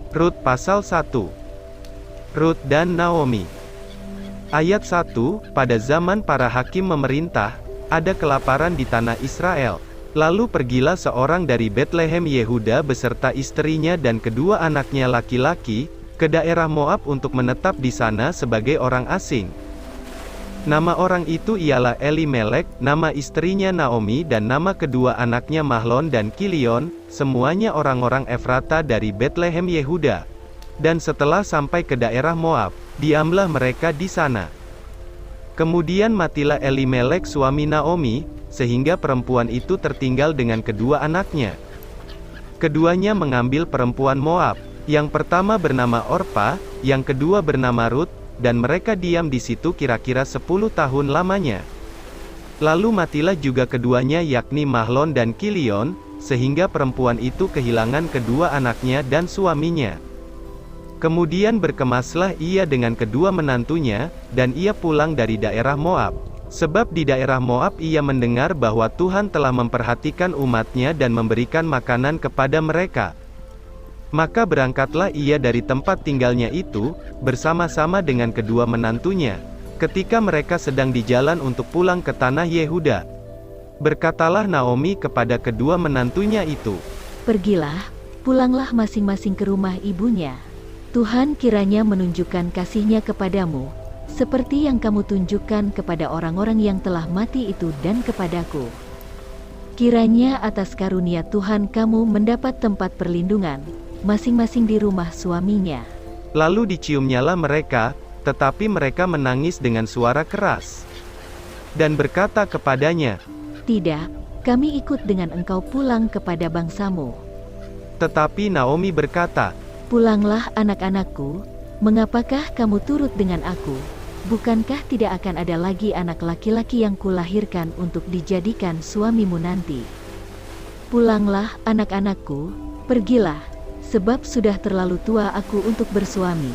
Rut pasal 1. Rut dan Naomi. Ayat 1, pada zaman para hakim memerintah, ada kelaparan di tanah Israel. Lalu pergilah seorang dari Betlehem Yehuda beserta istrinya dan kedua anaknya laki-laki, ke daerah Moab untuk menetap di sana sebagai orang asing. Nama orang itu ialah Elimelek, nama istrinya Naomi dan nama kedua anaknya Mahlon dan Kilion, semuanya orang-orang Efrata dari Betlehem Yehuda. Dan setelah sampai ke daerah Moab, diamlah mereka di sana. Kemudian matilah Elimelek suami Naomi, sehingga perempuan itu tertinggal dengan kedua anaknya. Keduanya mengambil perempuan Moab, yang pertama bernama Orpa, yang kedua bernama Rut, dan mereka diam di situ kira-kira 10 tahun lamanya. Lalu matilah juga keduanya yakni Mahlon dan Kilion, sehingga perempuan itu kehilangan kedua anaknya dan suaminya. Kemudian berkemaslah ia dengan kedua menantunya, dan ia pulang dari daerah Moab. Sebab di daerah Moab ia mendengar bahwa Tuhan telah memperhatikan umatnya dan memberikan makanan kepada mereka. Maka berangkatlah ia dari tempat tinggalnya itu, bersama-sama dengan kedua menantunya. Ketika mereka sedang di jalan untuk pulang ke tanah Yehuda, berkatalah Naomi kepada kedua menantunya itu, "Pergilah, pulanglah masing-masing ke rumah ibunya. Tuhan kiranya menunjukkan kasih-Nya kepadamu, seperti yang kamu tunjukkan kepada orang-orang yang telah mati itu dan kepadaku. Kiranya atas karunia Tuhan kamu mendapat tempat perlindungan, masing-masing di rumah suaminya." Lalu diciumnyalah mereka, tetapi mereka menangis dengan suara keras. Dan berkata kepadanya, "Tidak, kami ikut dengan engkau pulang kepada bangsamu." Tetapi Naomi berkata, "Pulanglah anak-anakku, mengapakah kamu turut dengan aku? Bukankah tidak akan ada lagi anak laki-laki yang kulahirkan untuk dijadikan suamimu nanti? Pulanglah anak-anakku, pergilah, sebab sudah terlalu tua aku untuk bersuami.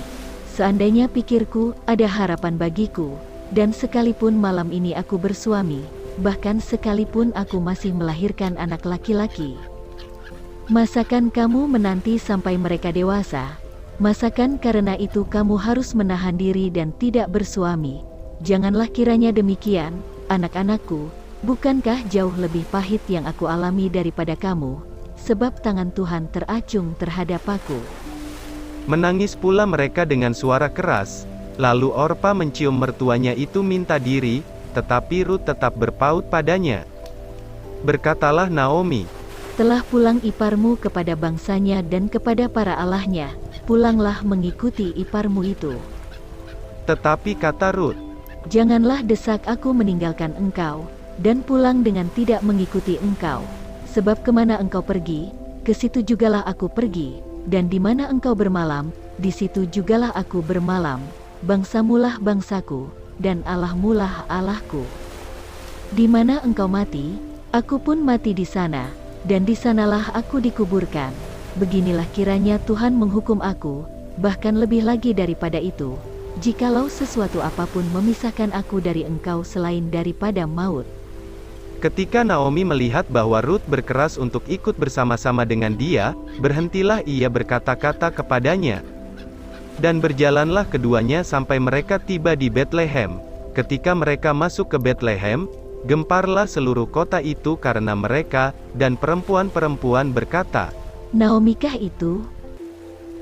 Seandainya pikirku ada harapan bagiku, dan sekalipun malam ini aku bersuami, bahkan sekalipun aku masih melahirkan anak laki-laki. Masakan kamu menanti sampai mereka dewasa? Masakan karena itu kamu harus menahan diri dan tidak bersuami? Janganlah kiranya demikian, anak-anakku, bukankah jauh lebih pahit yang aku alami daripada kamu, sebab tangan Tuhan teracung terhadap aku." menangis pula mereka dengan suara keras. Lalu Orpa mencium mertuanya itu minta diri, tetapi Rut tetap berpaut padanya. Berkatalah Naomi, "Telah pulang iparmu kepada bangsanya dan kepada para allahnya, pulanglah mengikuti iparmu itu. tetapi kata Rut, Janganlah desak aku meninggalkan engkau, dan pulang dengan tidak mengikuti engkau. Sebab kemana engkau pergi, ke situ jugalah aku pergi, dan di mana engkau bermalam, di situ jugalah aku bermalam. Bangsamulah bangsaku, dan Allahmulah Allahku. Di mana engkau mati, aku pun mati di sana, dan di sanalah aku dikuburkan. Beginilah kiranya Tuhan menghukum aku, bahkan lebih lagi daripada itu, jikalau sesuatu apapun memisahkan aku dari engkau selain daripada maut." Ketika Naomi melihat bahwa Rut berkeras untuk ikut bersama-sama dengan dia, berhentilah ia berkata-kata kepadanya. Dan berjalanlah keduanya sampai mereka tiba di Betlehem. Ketika mereka masuk ke Betlehem, gemparlah seluruh kota itu karena mereka, dan perempuan-perempuan berkata, "Naomikah itu?"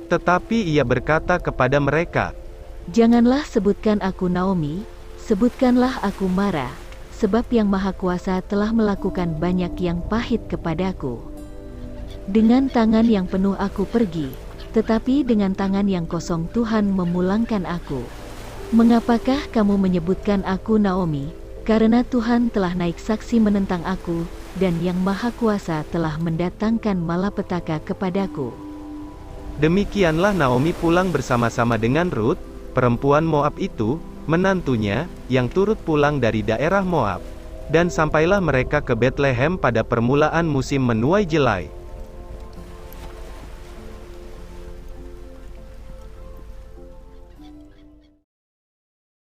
Tetapi ia berkata kepada mereka, "Janganlah sebutkan aku Naomi, sebutkanlah aku Mara, sebab Yang Maha Kuasa telah melakukan banyak yang pahit kepadaku. Dengan tangan yang penuh aku pergi, tetapi dengan tangan yang kosong Tuhan memulangkan aku. Mengapakah kamu menyebutkan aku Naomi? Karena Tuhan telah naik saksi menentang aku, dan Yang Maha Kuasa telah mendatangkan malapetaka kepadaku." Demikianlah Naomi pulang bersama-sama dengan Rut, perempuan Moab itu, menantunya, yang turut pulang dari daerah Moab. Dan sampailah mereka ke Betlehem pada permulaan musim menuai jelai.